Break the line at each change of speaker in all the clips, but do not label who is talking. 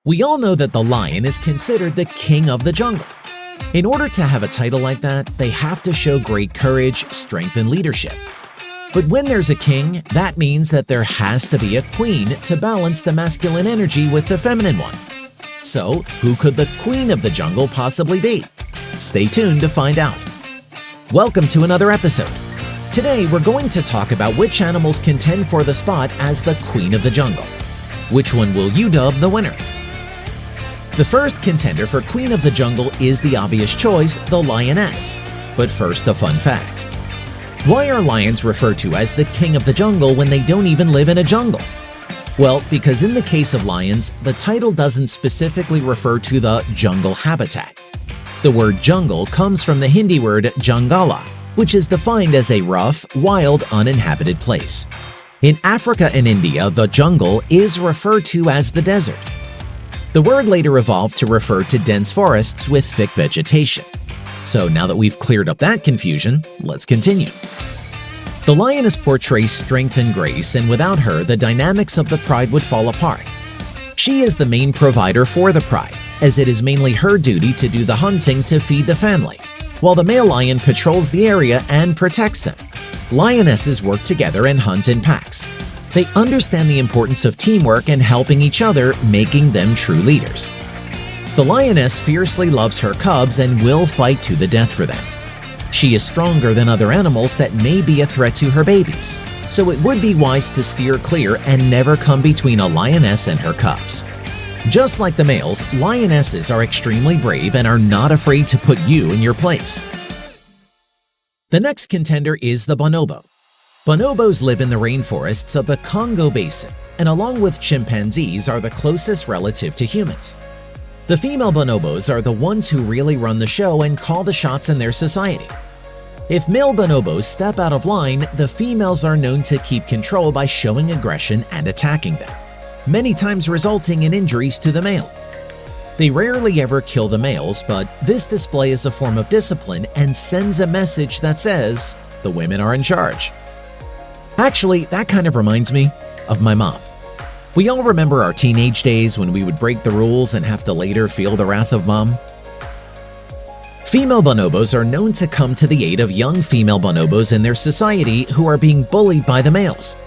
We all know that the lion is considered the king of the jungle. In order to have a title like that, they have to show great courage, strength, and leadership. But when there's a king, that means that there has to be a queen to balance the masculine energy with the feminine one. So, who could the queen of the jungle possibly be? Stay tuned to find out. Welcome to another episode. Today, we're going to talk about which animals contend for the spot as the queen of the jungle. Which one will you dub the winner? The first contender for Queen of the Jungle is the obvious choice, the lioness. But first, a fun fact. Why are lions referred to as the king of the jungle when they don't even live in a jungle? Well, because in the case of lions, the title doesn't specifically refer to the jungle habitat. The word jungle comes from the Hindi word jangala, which is defined as a rough, wild, uninhabited place. In Africa and India, the jungle is referred to as the desert. The word later evolved to refer to dense forests with thick vegetation. So now that we've cleared up that confusion, let's continue. The lioness portrays strength and grace, and without her, the dynamics of the pride would fall apart. She is the main provider for the pride, as it is mainly her duty to do the hunting to feed the family, while the male lion patrols the area and protects them. Lionesses work together and hunt in packs. They understand the importance of teamwork and helping each other, making them true leaders. The lioness fiercely loves her cubs and will fight to the death for them. She is stronger than other animals that may be a threat to her babies, so it would be wise to steer clear and never come between a lioness and her cubs. Just like the males, lionesses are extremely brave and are not afraid to put you in your place. The next contender is the bonobo. Bonobos live in the rainforests of the Congo Basin and, along with chimpanzees, are the closest relative to humans. The female bonobos are the ones who really run the show and call the shots in their society. If male bonobos step out of line, the females are known to keep control by showing aggression and attacking them, many times resulting in injuries to the male. They rarely ever kill the males, but this display is a form of discipline and sends a message that says, the women are in charge. Actually, that kind of reminds me of my mom. We all remember our teenage days when we would break the rules and have to later feel the wrath of mom. Female bonobos are known to come to the aid of young female bonobos in their society who are being bullied by the males.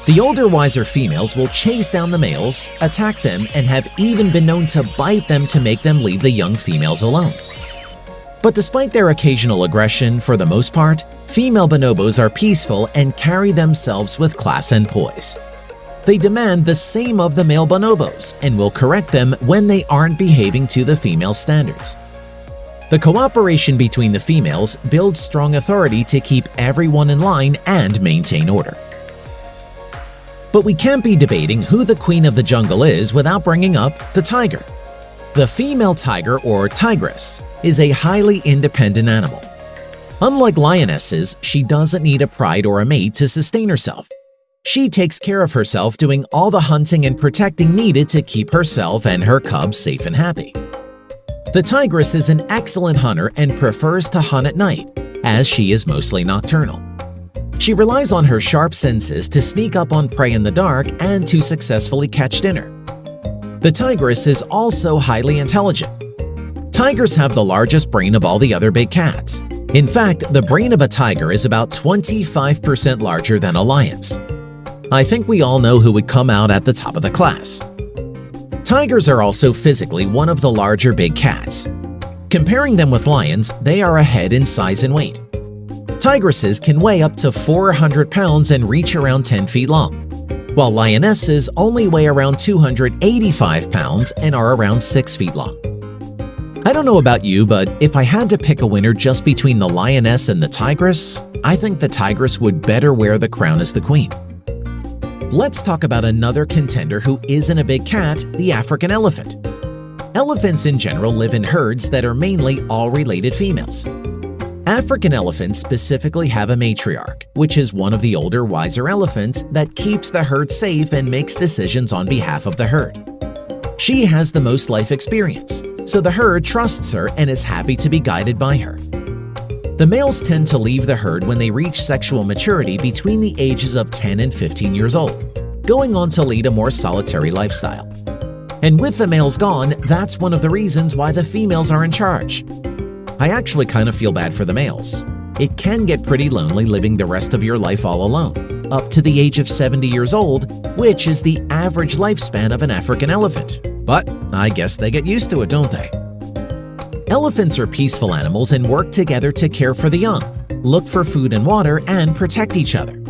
The older, wiser females will chase down the males, attack them, and have even been known to bite them to make them leave the young females alone. But despite their occasional aggression, for the most part, female bonobos are peaceful and carry themselves with class and poise. They demand the same of the male bonobos and will correct them when they aren't behaving to the female standards. The cooperation between the females builds strong authority to keep everyone in line and maintain order. But we can't be debating who the queen of the jungle is without bringing up the tiger. The female tiger, or tigress, is a highly independent animal. Unlike lionesses, she doesn't need a pride or a mate to sustain herself. She takes care of herself, doing all the hunting and protecting needed to keep herself and her cubs safe and happy. The tigress is an excellent hunter and prefers to hunt at night, as she is mostly nocturnal. She relies on her sharp senses to sneak up on prey in the dark and to successfully catch dinner. The tigress is also highly intelligent. Tigers have the largest brain of all the other big cats. In fact, the brain of a tiger is about 25% larger than a lion's. I think we all know who would come out at the top of the class. Tigers are also physically one of the larger big cats. Comparing them with lions, they are ahead in size and weight. Tigresses can weigh up to 400 pounds and reach around 10 feet long, while lionesses only weigh around 285 pounds and are around 6 feet long. I don't know about you, but if I had to pick a winner just between the lioness and the tigress, I think the tigress would better wear the crown as the queen. Let's talk about another contender who isn't a big cat, the African elephant. Elephants in general live in herds that are mainly all related females. African elephants specifically have a matriarch, which is one of the older, wiser elephants that keeps the herd safe and makes decisions on behalf of the herd. She has the most life experience, so the herd trusts her and is happy to be guided by her. The males tend to leave the herd when they reach sexual maturity between the ages of 10 and 15 years old, going on to lead a more solitary lifestyle. And with the males gone, that's one of the reasons why the females are in charge. I actually kind of feel bad for the males. It can get pretty lonely living the rest of your life all alone, up to the age of 70 years old, which is the average lifespan of an African elephant. But I guess they get used to it, don't they? Elephants are peaceful animals and work together to care for the young, look for food and water, and protect each other.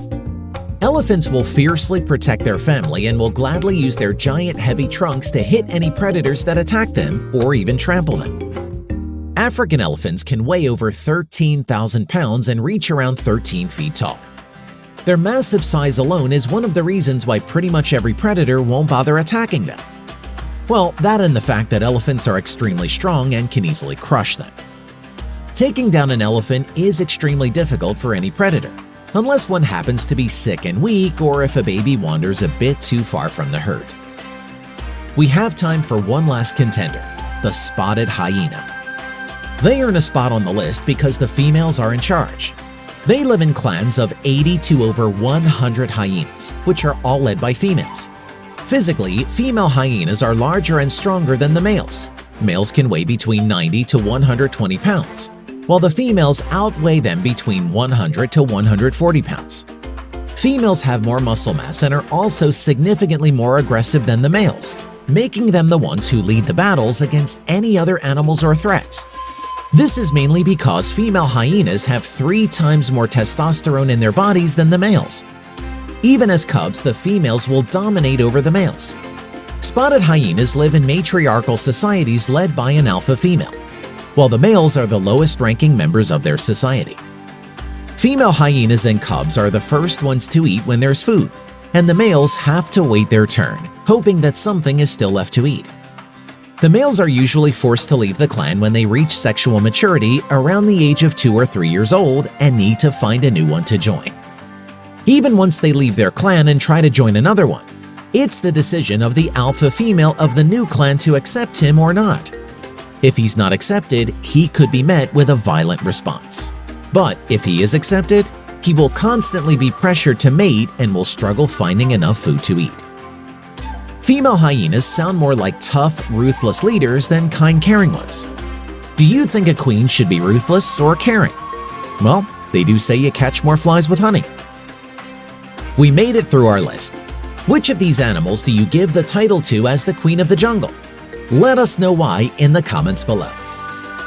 Elephants will fiercely protect their family and will gladly use their giant heavy trunks to hit any predators that attack them or even trample them. African elephants can weigh over 13,000 pounds and reach around 13 feet tall. Their massive size alone is one of the reasons why pretty much every predator won't bother attacking them. Well, that and the fact that elephants are extremely strong and can easily crush them. Taking down an elephant is extremely difficult for any predator, unless one happens to be sick and weak or if a baby wanders a bit too far from the herd. We have time for one last contender, the spotted hyena. They earn a spot on the list because the females are in charge. They live in clans of 80 to over 100 hyenas, which are all led by females. Physically, female hyenas are larger and stronger than the males. Males can weigh between 90 to 120 pounds, while the females outweigh them between 100 to 140 pounds. Females have more muscle mass and are also significantly more aggressive than the males, making them the ones who lead the battles against any other animals or threats. This is mainly because female hyenas have 3 times more testosterone in their bodies than the males. Even as cubs, the females will dominate over the males. Spotted hyenas live in matriarchal societies led by an alpha female, while the males are the lowest-ranking members of their society. Female hyenas and cubs are the first ones to eat when there's food, and the males have to wait their turn, hoping that something is still left to eat. The males are usually forced to leave the clan when they reach sexual maturity around the age of 2 or 3 years old and need to find a new one to join. Even once they leave their clan and try to join another one, it's the decision of the alpha female of the new clan to accept him or not. If he's not accepted, he could be met with a violent response. But if he is accepted, he will constantly be pressured to mate and will struggle finding enough food to eat. Female hyenas sound more like tough, ruthless leaders than kind, caring ones. Do you think a queen should be ruthless or caring? Well, they do say you catch more flies with honey. We made it through our list. Which of these animals do you give the title to as the queen of the jungle? Let us know why in the comments below.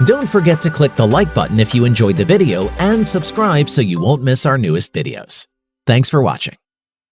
Don't forget to click the like button if you enjoyed the video and subscribe so you won't miss our newest videos. Thanks for watching.